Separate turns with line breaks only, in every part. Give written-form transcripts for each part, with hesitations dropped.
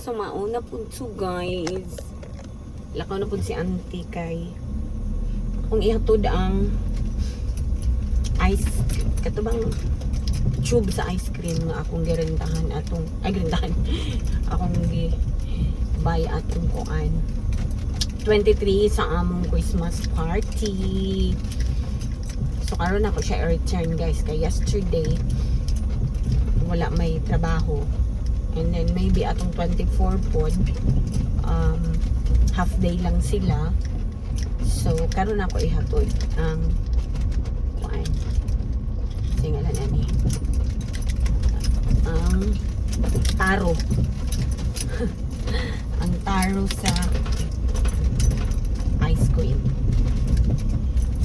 So mauna po to guys. Lakaw na po si auntie kay kung ihatod ang ice katubang tube sa ice cream nga akong girintahan atong girintahan akong buy atong kuan 23 sa among Christmas party. So karon ako siya return guys kay yesterday wala may trabaho. And then maybe atong 24 pod half day lang sila. So karon ako ihatod ang kuan. Singalan ani. Ang taro. Ang taro sa ice cream.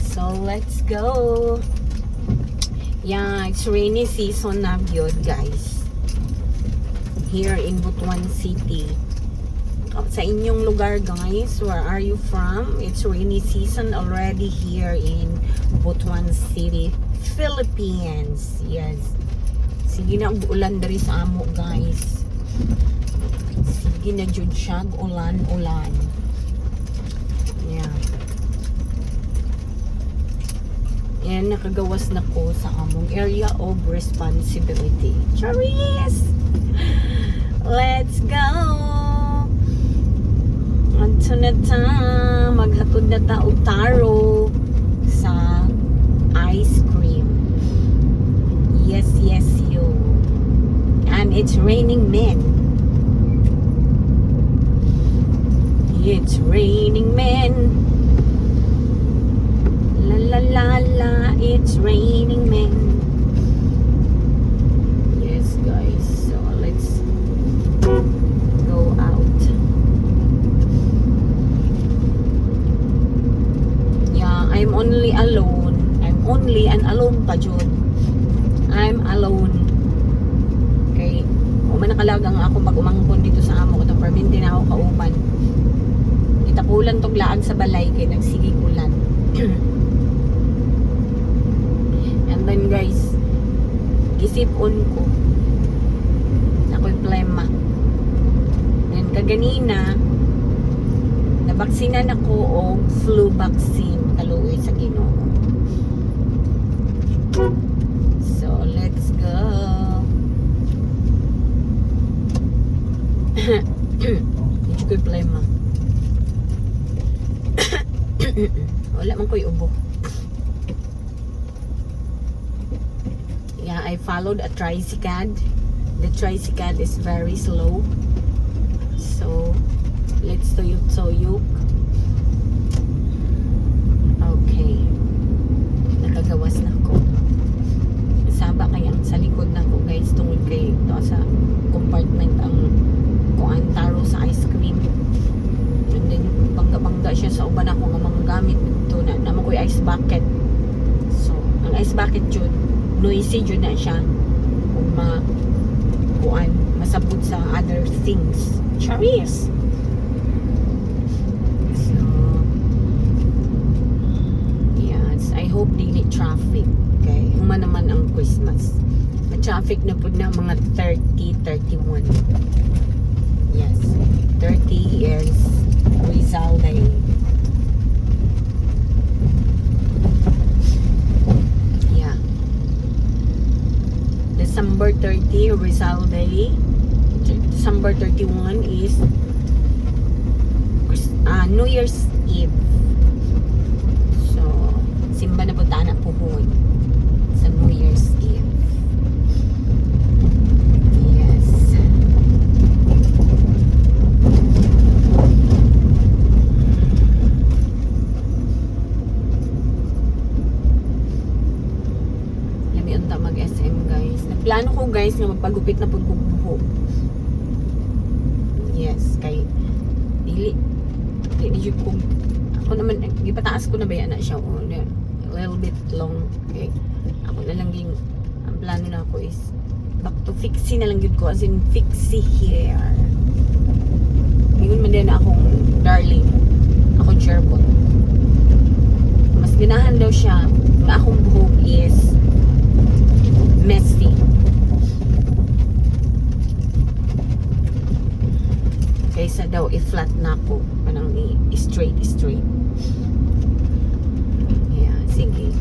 So let's go. Yeah, it's rainy season na gyud guys. Here in Butuan City. Sa inyong lugar guys, where are you from? It's rainy season already here in Butuan City, Philippines. Yes. Sige na ulan diri sa amo guys. Sige na jud siya ulan. Yeah. Yan nakagawas na ko sa among area of responsibility. Charis! Let's go! Anto na ta, maghatod na ta og taro sa ice cream. Yes, you. And it's raining men. It's raining men. La la la la, it's raining men. Yes guys, so let's go out. Yeah, I'm only alone. I'm only an alone pa jud. I'm alone. Okay, kung man nakalagang ako mag-umangkon dito sa amo ko ta permanente na ako kauban. Itapulan tong laag sa balay kay nagsigi ulan. And then guys, gisipon ko ako'y plema. And kaganina nabaksinan ako og flu vaccine kaluoy sa Ginoo. So let's go. Hindi ko'y plema. Wala man ko'y ubo. Yeah, I followed a tricycad. The tricycad is very slow. So, let's tuyok. Okay. Nakagawas na ko. Saba kaya sa likod na ko guys. Tungod kay ito sa compartment ang kuan taro sa ice cream. And then, bangga-bangga siya sa uban ako nga mga gamit. Ito na, naman ko'y ice bucket. So, ang ice bucket yun, noisy yun na siya kung masabot sa other things. Charis! So, yes, I hope daily traffic. Okay, human naman ang Christmas. Traffic na po na mga 30, 31. Yes, 30 is Rizal Day. December 30 Rizal Day. December 31 is New Year's Eve. So simba na punta na puhon sa New Year's Eve. Yes. Lami unta mag SM guys. Plano ko guys nga magpagupit na pud kog buhok. Yes, kay dili jud ko ako naman gipataas ko na ba na siya o a little bit long. Okay. Ako na lang ging ang plano na ako is back to fixie na lang jud ko as in fixie hair. Ingon man din akong darling. Ako Jerbon. Mas ganahan daw siya nga akong buhok is messy. Kaysa daw i-flat na ako. Parang i-straight. Yeah, sige.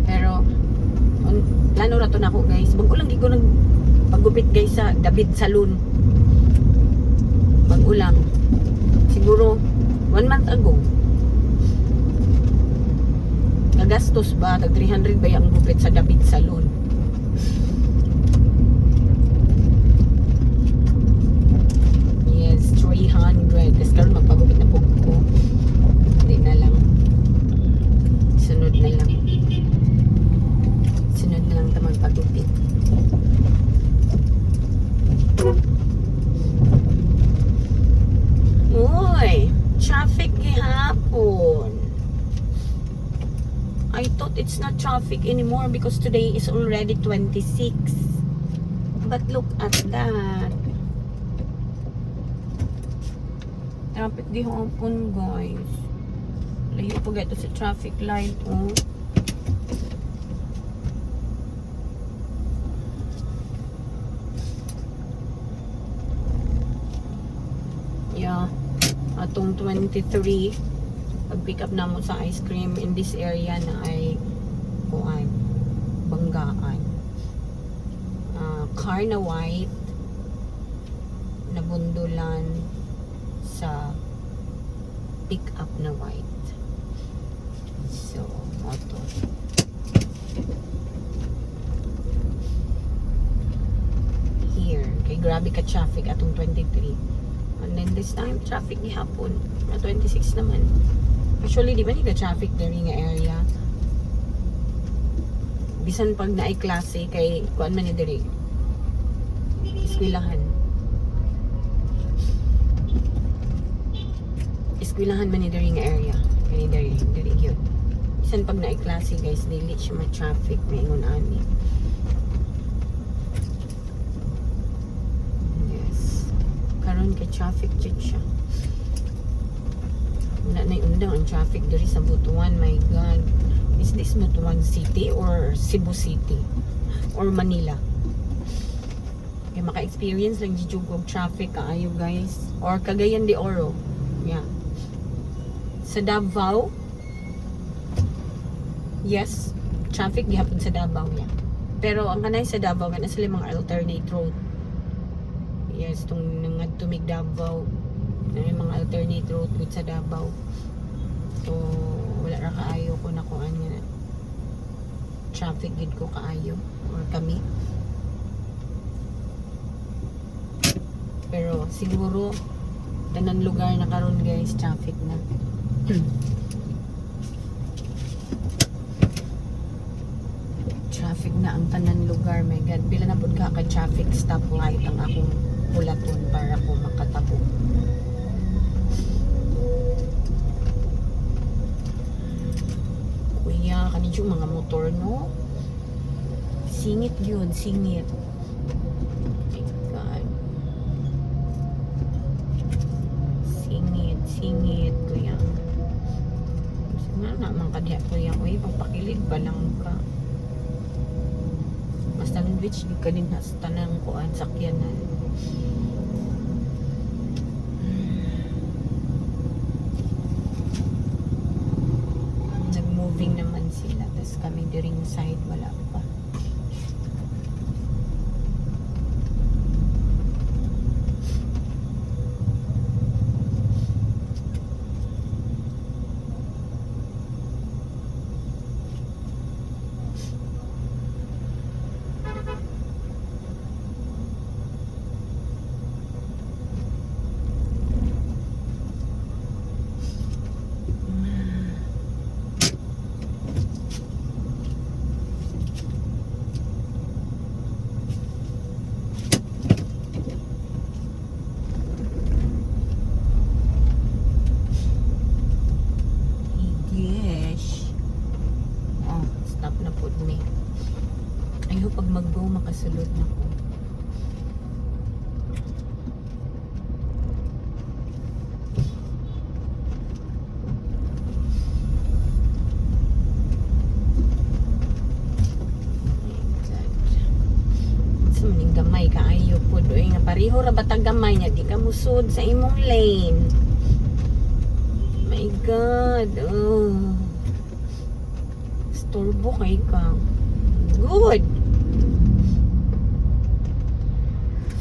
Pero, plano na to na ako guys. Bago lang di ko nang paggupit guys sa David Salon. Bago lang. Siguro, 1 month ago. Nagastos ba? Tag 300 ba yung gupit sa David Salon? Yes, 300. Kasi karon magpagupit na po ko. Hindi na lang. Sunod na lang. Sunod na lang ito magpagupit. Uy! Traffic gihapon. I thought it's not traffic anymore because today is already 26. But look at that. Traffic gihapon guys. Layo pa gato sa traffic light oh. Yeah. Atong 23 pag-pick up na mo sa ice cream in this area na ay kuan banggaan. Car na white nabundulan sa pick up na white. So, auto. Here, kay grabe ka traffic atong 23. And then this time traffic gihapon na 26 naman. Actually, di ba ni ka-traffic diri nga area? Bisan pag naay klase kay kuan man ni diri. Eskwelahan. Eskwelahan man ni diri nga area. Kani diri gyud. Bisan pag naay klase guys, dili siya ma-traffic maingon ani. Yes. Karon kay traffic jud siya. Wala na undang ang traffic diri sa Butuan. My God. Is this Butuan City or Cebu City? Or Manila? Kaya maka-experience lang dito og traffic kaayo guys. Or Cagayan de Oro. Yeah. Sa Davao. Yes. Traffic gihapon sa Davao yeah. Pero ang kanay sa Davao kana sila mga alternate road. Yes, itong nangadtumig Davao. May mga alternate road with sa Davao. So, wala ra kaayo ko na kuan nga traffic gid ko kaayo or kami. Pero siguro tanan lugar na karon guys traffic na. Traffic na ang tanan lugar. My God, pila na pud ka traffic stoplight ang akong pulaton para ko makatabo. Kuya, kanidyo mga motor no? Singit yun, singit. Oh my God. Singit, kuya. Nga naman kadya kuya, uy, pagpakilid ba lang ka? Mas sandwich, di ka din sa tanang kuan, sakyanan. Nag-moving naman sila, tapos kami during side, wala pa. Pareho ra batag gamay niya, di ka musud sa imong lane. My God. Oh. Storbo kay ka. Good.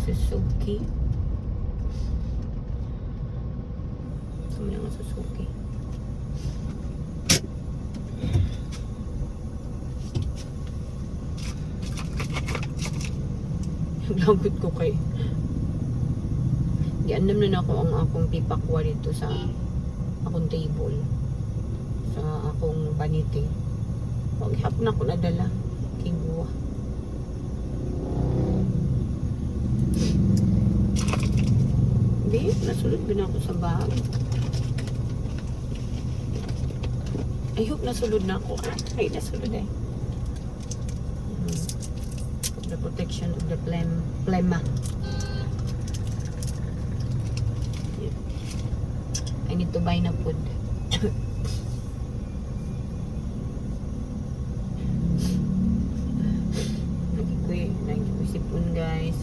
Suzuki. Saan nga Suzuki? Lagot ko kay giandam na ako ang akong pipakwa dito sa akong table sa akong vanity. Paghap na ko nadala kiguwa. Di, nasulod ba na ako sa bag? I hope nasulod na ako. Ay, nasulod eh. The protection of the phlegma. I need to buy na food. Nag-isipon guys.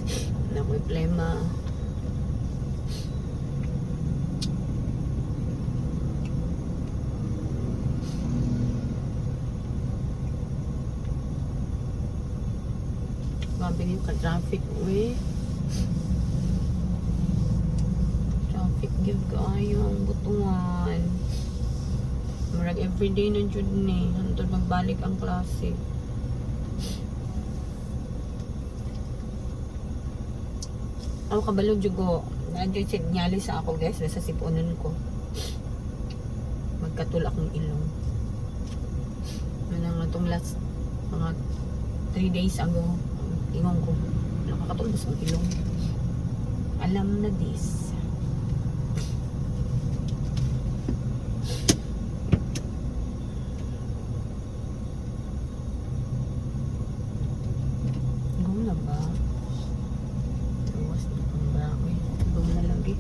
Nakoy phlegma. Mabili ka traffic uwi. Traffic gyud kaayo ang butuan. Murag everyday na jud ni hantod magbalik ang klase. Ako kabalo jud ko. Nandiyo sinyalis sa ako guys sa sipunon ko. Magkatul akong ilong. Manang atong last mga 3 days ago. Ingon ko, nakakatulbos ang ilong. Alam na this. Gawin na ba? Tawas na pang brakoy. Gawin na lagi.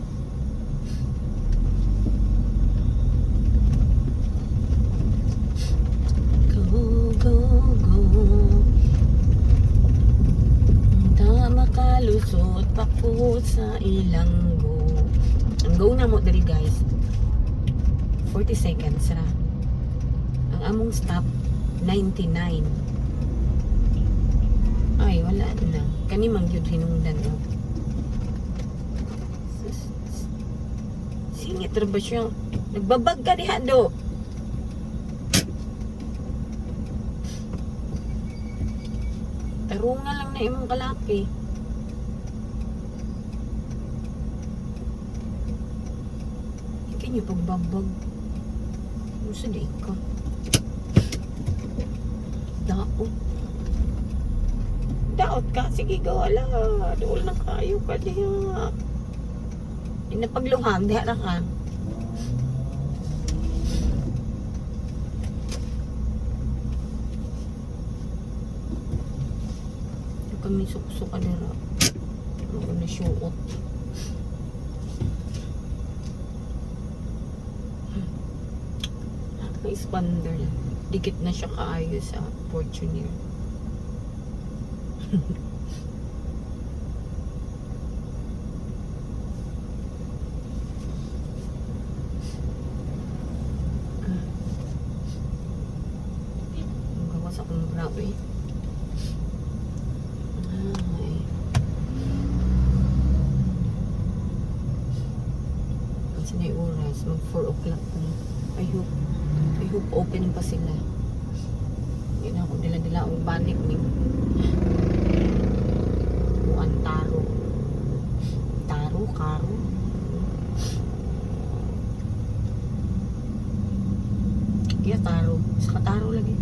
Makalusot pa ko sa ilang go. Ang go na mo dali guys 40 seconds ra. Ang among stop 99. Ay wala na. Kani mang gyud hinungdan oh. Singit ra ba siya? Nagbabag ka diha do. Tarunga lang na imong kalaki. Ikan yung pagbabag. Musa di ka. Daot. Daot ka? Sige, gawala. Doon na kayo ka diha. Inapagluhang, diha na ka. Kami suksok ka nila. Ako na syuot. May expander. Dikit na siya kaayo sa Fortuner. Ang gawas akong grabe. Na oras, mag 4 o'clock na. I hope open pa sila. Yun ako dila-dila ang balik ni Buwan Taro. Karo. Kaya Taro. Saka Taro lagi.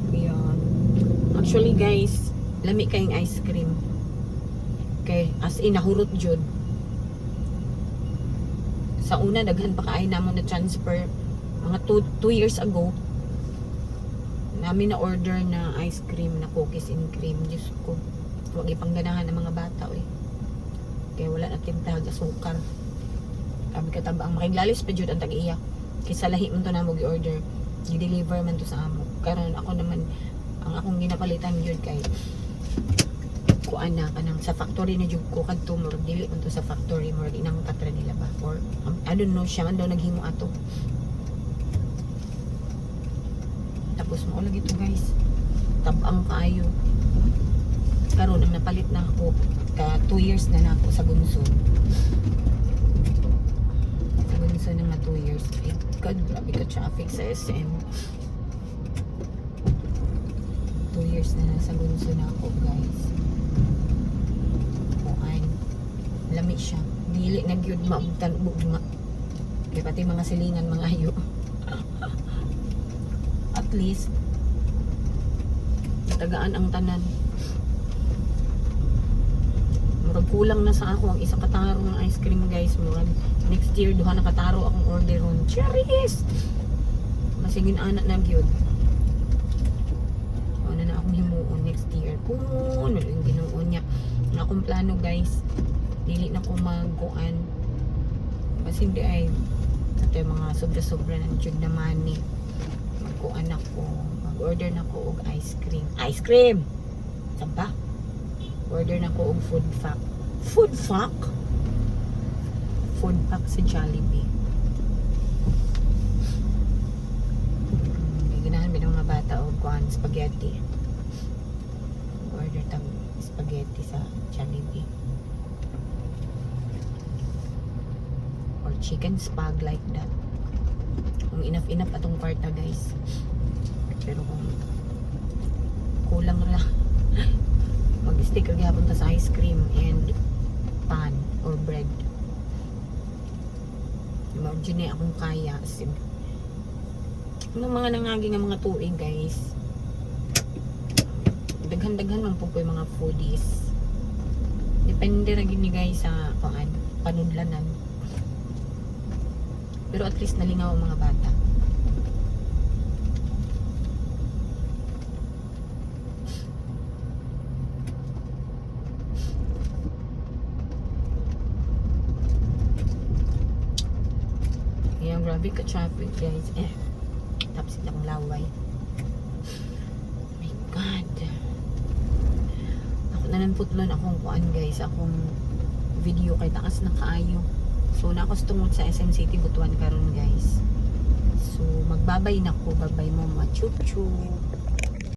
Yan. Actually guys, lami kayong ice cream. Okay, as in nahurot jud. Sa una daghan pa kaay namon na transfer mga 2 years ago. Namin na order na ice cream na cookies and cream. Diyos ko, wag ipangganahan ng mga bata eh. Kaya wala na timpahag asukar. Sabi ka taba ang makiglalis pa jud ang tag-iya. Kaysa lahi man to na mo gi-order, i-deliver man to sa amo. Karon ako naman ang akong ginapalitan jud kay kuan na kanang sa factory na jud ko kadto murag dili man to sa factory murag inang patra nila ba or I don't know siya man daw naghimo ato. Tapos mo lagi to guys. Tabang kaayo. Karon ang napalit na ako ka 2 years na ako sa Gunson. Sa Gunson na nga 2 years. Ay God, grabe ka traffic sa SM. 2 years na nasa Gunson ako guys. Kuan. Lami siya. Dili na gyud maabtan bugma. Kaya pati mga silingan mga ayo. At least tagaan ang tanan. Murag kulang na sa ako ang isa kataro ng ice cream guys. Murag next year duha na kataro akong order ron. Cherries! Masigin anak na gyud. Ano na akong himuon next year. Kung ano yung ginuon niya. Ang akong plano guys. Dili na ko magkuan. Kasi hindi ay ito yung mga sobra-sobra ng jud na money. Magkuan ako. Mag-order na ko og ice cream. Ice cream! Saba? Order na ko og food pack. Food pack? Food pack sa Jollibee. Ganahan ba ng mga bata og kuan spaghetti. Order tag spaghetti sa Jollibee. Or chicken spag like that. Kung enough atong kwarta guys. Pero kung kulang ra mag-stick ra gyapon ta sa ice cream and pan or bread. Imagine akong kaya yung mga nangagi nga mga tuig guys. Daghan-daghan man po yung mga foodies. Depende ra gini guys sa panudlanan. Pero at least nalingaw ang mga bata. Ayan, grabe ka traffic guys. Tapos itong laway. My God. Ako na putlan akong kuan guys. Akong video kay takas na kaayo. So nakastungod sa SM City Butuan karon guys. So magbabay na ko. Babay mo mga chup chup.